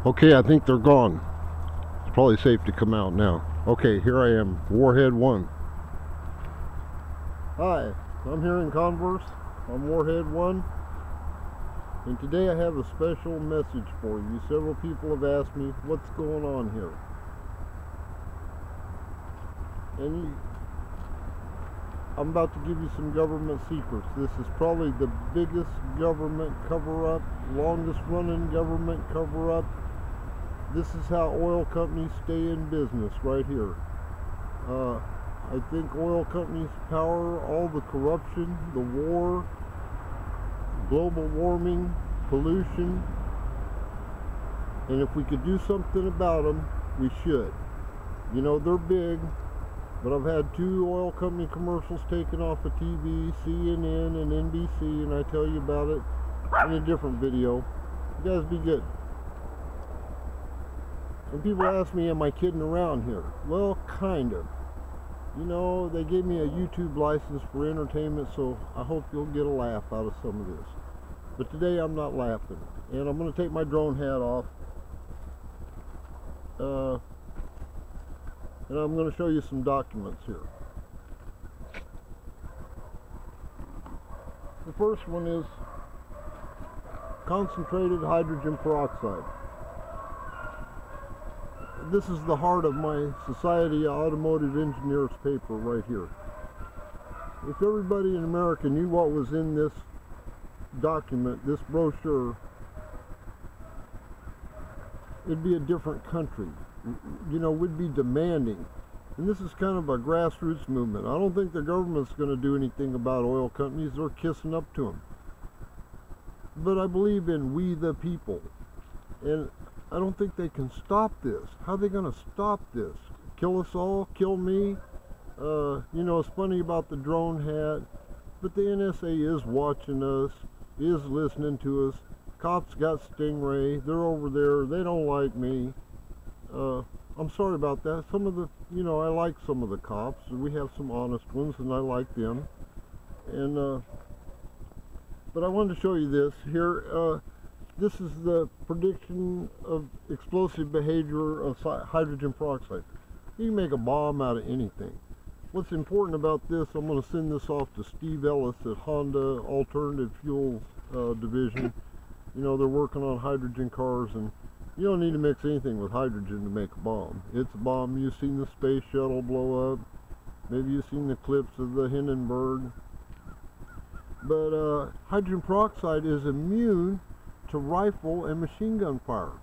Okay, I think they're gone. It's probably safe to come out now. Okay, here I am, Warhead 1. Hi, I'm here in Converse. I'm Warhead 1. And today I have a special message for you. Several people have asked me what's going on here. And I'm about to give you some government secrets. This is probably the biggest government cover-up, longest running government cover-up. This is how oil companies stay in business right here. I think oil companies power all the corruption, the war, global warming, pollution. And if we could do something about them, we should. You know, they're big, but I've had 2 oil company commercials taken off of TV, CNN and NBC, and I tell you about it in a different video. You guys be good. And people ask me, am I kidding around here? Well, kind of. You know, they gave me a YouTube license for entertainment, so I hope you'll get a laugh out of some of this. But today I'm not laughing. And I'm going to take my drone hat off. And I'm going to show you some documents here. The first one is concentrated hydrogen peroxide. This is the heart of my Society of Automotive Engineers paper right here. If everybody in America knew what was in this document, this brochure, it'd be a different country. You know, we'd be demanding. And this is kind of a grassroots movement. I don't think the government's going to do anything about oil companies. They're kissing up to them. But I believe in we the people. And I don't think they can stop this. How are they going to stop this? Kill us all? Kill me? You know, it's funny about the drone hat, but the NSA is watching us, is listening to us. Cops got Stingray. They're over there. They don't like me. I'm sorry about that. Some of the, you know, I like some of the cops. We have some honest ones, and I like them. And, but I wanted to show you this here. This is the prediction of explosive behavior of hydrogen peroxide. You can make a bomb out of anything. What's important about this, I'm going to send this off to Steve Ellis at Honda Alternative Fuels Division. You know, they're working on hydrogen cars, and you don't need to mix anything with hydrogen to make a bomb. It's a bomb. You've seen the space shuttle blow up. Maybe you've seen the clips of the Hindenburg. But hydrogen peroxide is immune to rifle and machine gun fire.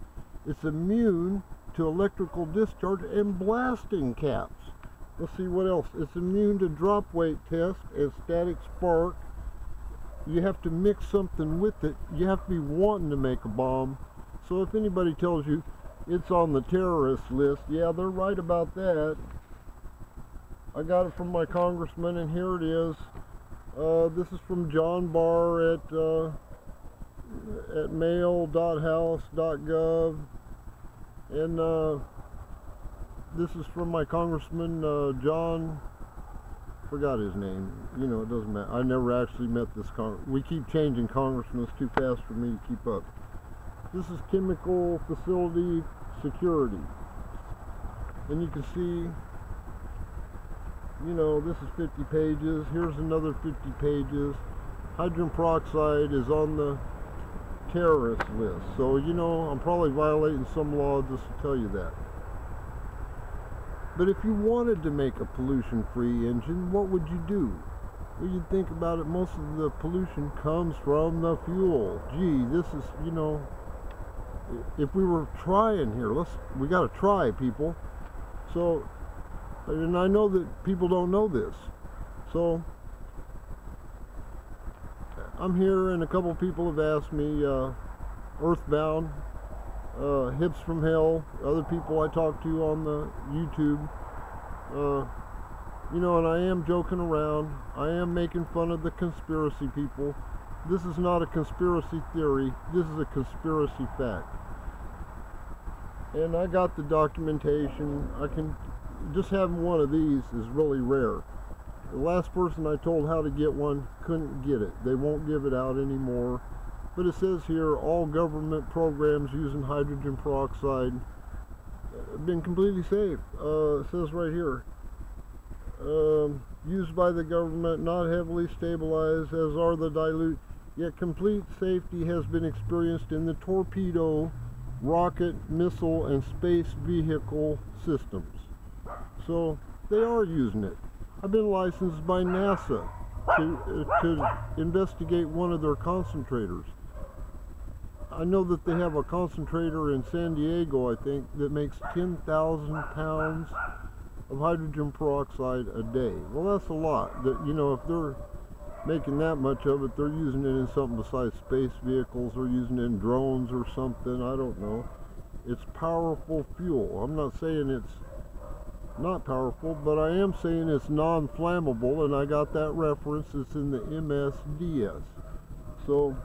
It's immune to electrical discharge and blasting caps. Let's see what else. It's immune to drop weight test and static spark. You have to mix something with it. You have to be wanting to make a bomb. So if anybody tells you it's on the terrorist list, yeah, they're right about that. I got it from my congressman, and here it is. This is from John Barr at mail.house.gov, and this is from my congressman John, forgot his name, you know, it doesn't matter. I never actually met this we keep changing congressmen. It's too fast for me to keep up. This is chemical facility security, and you can see, you know, this is 50 pages. Here's another 50 pages. Hydrogen peroxide is on the terrorist list, so you know, I'm probably violating some law just to tell you that. But if you wanted to make a pollution-free engine, what would you do? Well, you'd think about it. Most of the pollution comes from the fuel. Gee, this is, you know, if we were trying here, we got to try, people. So, and I know that people don't know this, so I'm here, and a couple people have asked me, Earthbound, Hips from Hell, other people I talk to on the YouTube, you know, and I am joking around. I am making fun of the conspiracy people. This is not a conspiracy theory. This is a conspiracy fact. And I got the documentation. I can just having one of these is really rare. The last person I told how to get one couldn't get it. They won't give it out anymore. But it says here, all government programs using hydrogen peroxide have been completely safe. It says right here, used by the government, not heavily stabilized, as are the dilute, yet complete safety has been experienced in the torpedo, rocket, missile, and space vehicle systems. So they are using it. I've been licensed by NASA to investigate one of their concentrators. I know that they have a concentrator in San Diego, I think, that makes 10,000 pounds of hydrogen peroxide a day. Well, that's a lot. That, you know, if they're making that much of it, they're using it in something besides space vehicles, or using it in drones or something, I don't know. It's powerful fuel. I'm not saying it's not powerful, but I am saying it's non-flammable, and I got that reference. It's in the MSDS. So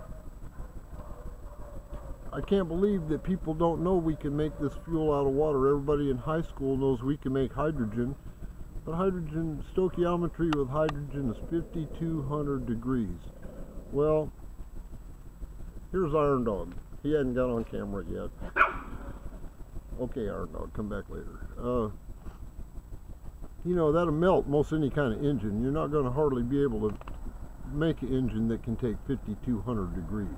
I can't believe that people don't know we can make this fuel out of water. Everybody in high school knows we can make hydrogen, but hydrogen, stoichiometry with hydrogen is 5,200 degrees. Well, here's Iron Dog. He hadn't got on camera yet. Okay, Iron Dog, come back later. You know, that'll melt most any kind of engine. You're not going to hardly be able to make an engine that can take 5,200 degrees.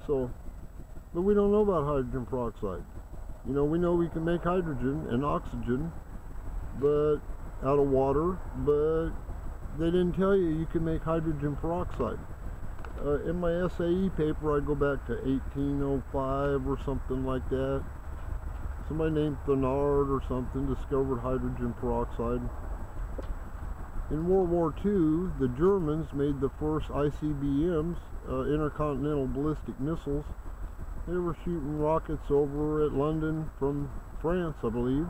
So, but we don't know about hydrogen peroxide. You know, we know we can make hydrogen and oxygen, but out of water, but they didn't tell you can make hydrogen peroxide. In my SAE paper, I go back to 1805 or something like that. Somebody named Thenard or something discovered hydrogen peroxide. In World War II, the Germans made the first ICBMs, intercontinental ballistic missiles. They were shooting rockets over at London from France, I believe,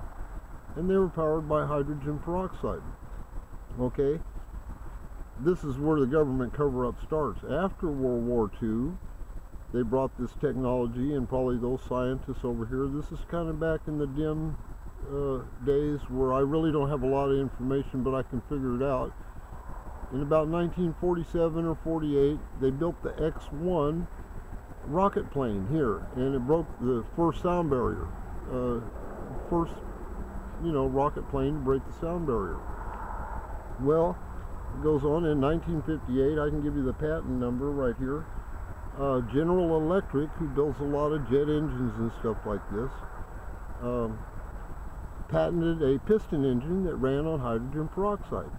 and they were powered by hydrogen peroxide. Okay, this is where the government cover-up starts. After World War II, they brought this technology, and probably those scientists over here, this is kind of back in the dim days where I really don't have a lot of information, but I can figure it out. In about 1947 or 48, they built the X-1 rocket plane here, and it broke the first sound barrier. First, you know, rocket plane to break the sound barrier. Well, it goes on in 1958. I can give you the patent number right here. General Electric, who builds a lot of jet engines and stuff like this, patented a piston engine that ran on hydrogen peroxide.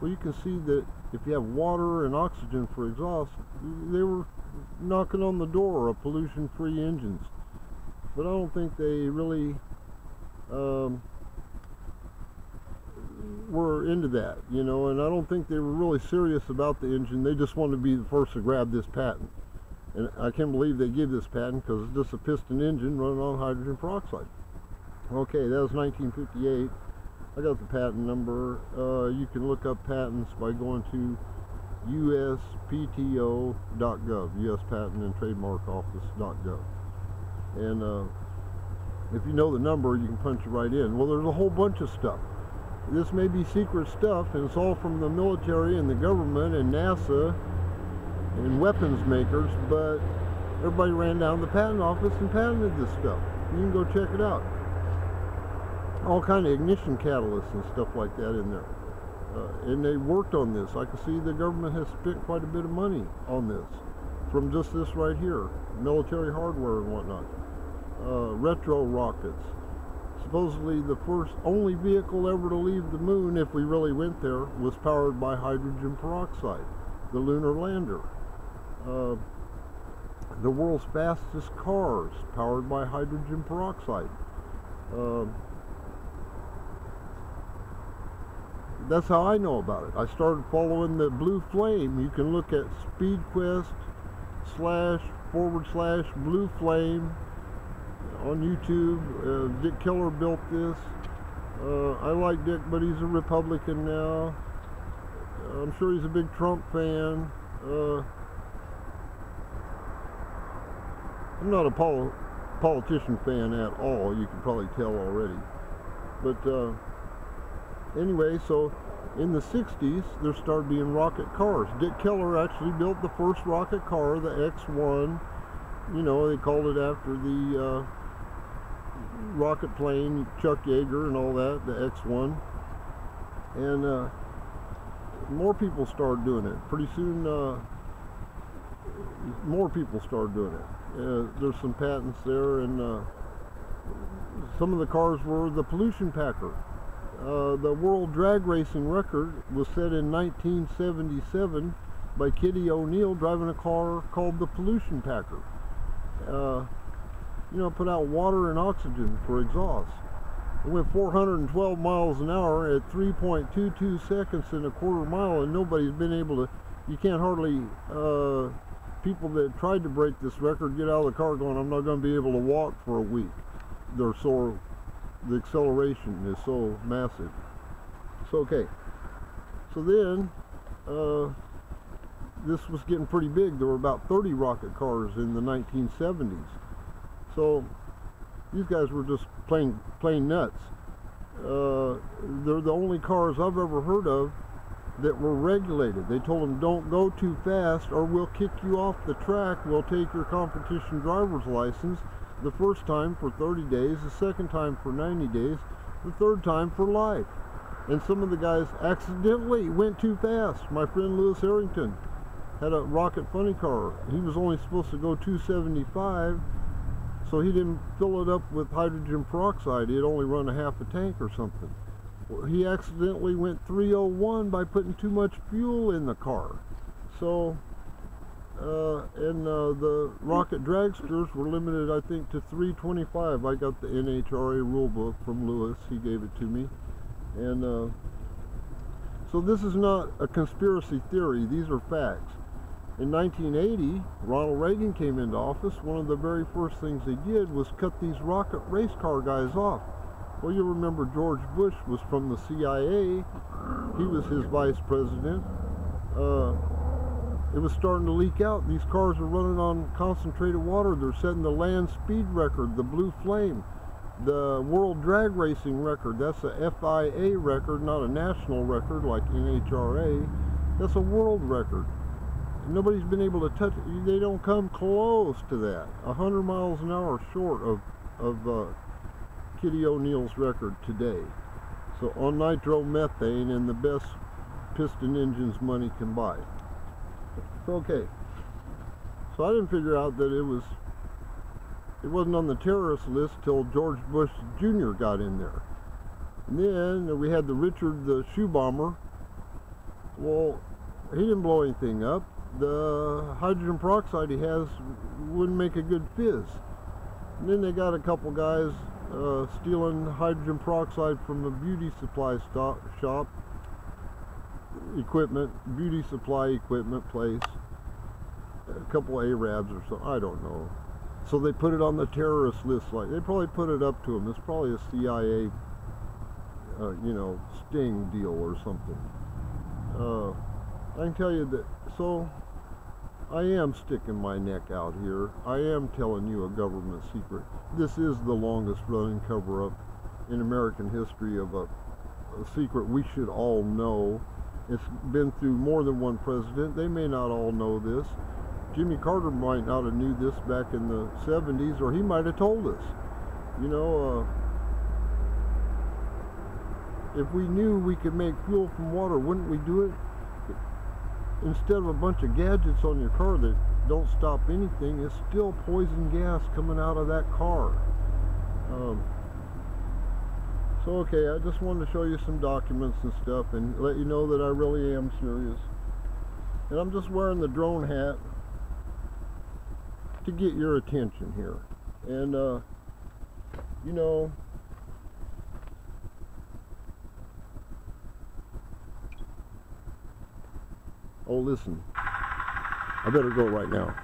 Well, you can see that if you have water and oxygen for exhaust, they were knocking on the door of pollution-free engines. But I don't think they really were into that, you know, and I don't think they were really serious about the engine. They just wanted to be the first to grab this patent. And I can't believe they give this patent, because it's just a piston engine running on hydrogen peroxide. Okay, that was 1958. I got the patent number. You can look up patents by going to uspto.gov, US Patent and Trademark Office.gov. And if you know the number, you can punch it right in. Well, there's a whole bunch of stuff. This may be secret stuff, and it's all from the military and the government and NASA and weapons makers, but everybody ran down to the patent office and patented this stuff. You can go check it out. All kind of ignition catalysts and stuff like that in there. And they worked on this. I can see the government has spent quite a bit of money on this from just this right here, military hardware and whatnot. Retro rockets. Supposedly the only vehicle ever to leave the moon, if we really went there, was powered by hydrogen peroxide, the lunar lander. The world's fastest cars powered by hydrogen peroxide. That's how I know about it. I started following the Blue Flame. You can look at SpeedQuest//Blue Flame on YouTube. Dick Keller built this. I like Dick, but he's a Republican now. I'm sure he's a big Trump fan. I'm not a politician fan at all. You can probably tell already. But anyway, so In the 60s, there started being rocket cars. Dick Keller actually built the first rocket car, the X-1. You know, they called it after the rocket plane, Chuck Yeager and all that, the X-1. And more people started doing it. Pretty soon, more people started doing it. There's some patents there, and some of the cars were the pollution packer. The world drag racing record was set in 1977 by Kitty O'Neill driving a car called the pollution packer. You know, put out water and oxygen for exhaust. It went 412 miles an hour at 3.22 seconds in a quarter mile, and nobody's been able to, you can't hardly, people that tried to break this record get out of the car going, I'm not going to be able to walk for a week. They're so, the acceleration is so massive. So, okay. So then, this was getting pretty big. There were about 30 rocket cars in the 1970s. So these guys were just plain nuts. They're the only cars I've ever heard of that were regulated. They told them, don't go too fast or we'll kick you off the track. We'll take your competition driver's license the first time for 30 days, the second time for 90 days, the third time for life. And some of the guys accidentally went too fast. My friend Lewis Harrington had a rocket funny car. He was only supposed to go 275, so he didn't fill it up with hydrogen peroxide. He had only run a half a tank or something. Well, he accidentally went 301 by putting too much fuel in the car. So, the rocket dragsters were limited, I think, to 325. I got the NHRA rule book from Lewis. He gave it to me. And so this is not a conspiracy theory. These are facts. In 1980, Ronald Reagan came into office. One of the very first things they did was cut these rocket race car guys off. Well, you remember George Bush was from the CIA. He was his vice president. It was starting to leak out. These cars are running on concentrated water. They're setting the land speed record, the Blue Flame, the world drag racing record. That's a FIA record, not a national record like NHRA. That's a world record. Nobody's been able to touch it. They don't come close to that. 100 miles an hour short of Kitty O'Neill's record today. So on nitromethane and the best piston engines money can buy. So okay. So I didn't figure out that it wasn't on the terrorist list till George Bush Jr. got in there. And then we had the Richard the shoe bomber. Well, he didn't blow anything up. The hydrogen peroxide he has wouldn't make a good fizz. And then they got a couple guys stealing hydrogen peroxide from a beauty supply shop, beauty supply equipment place. A couple Arabs or something, I don't know. So they put it on the terrorist list. Like they probably put it up to them. It's probably a CIA, you know, sting deal or something. I can tell you that. So I am sticking my neck out here. I am telling you a government secret. This is the longest running cover-up in American history of a secret we should all know. It's been through more than one president. They may not all know this. Jimmy Carter might not have knew this back in the 70s, or he might have told us. You know, if we knew we could make fuel from water, wouldn't we do it? Instead of a bunch of gadgets on your car that don't stop anything, it's still poison gas coming out of that car. So okay, I just wanted to show you some documents and stuff and let you know that I really am serious. And I'm just wearing the drone hat to get your attention here. And you know, oh listen, I better go right now.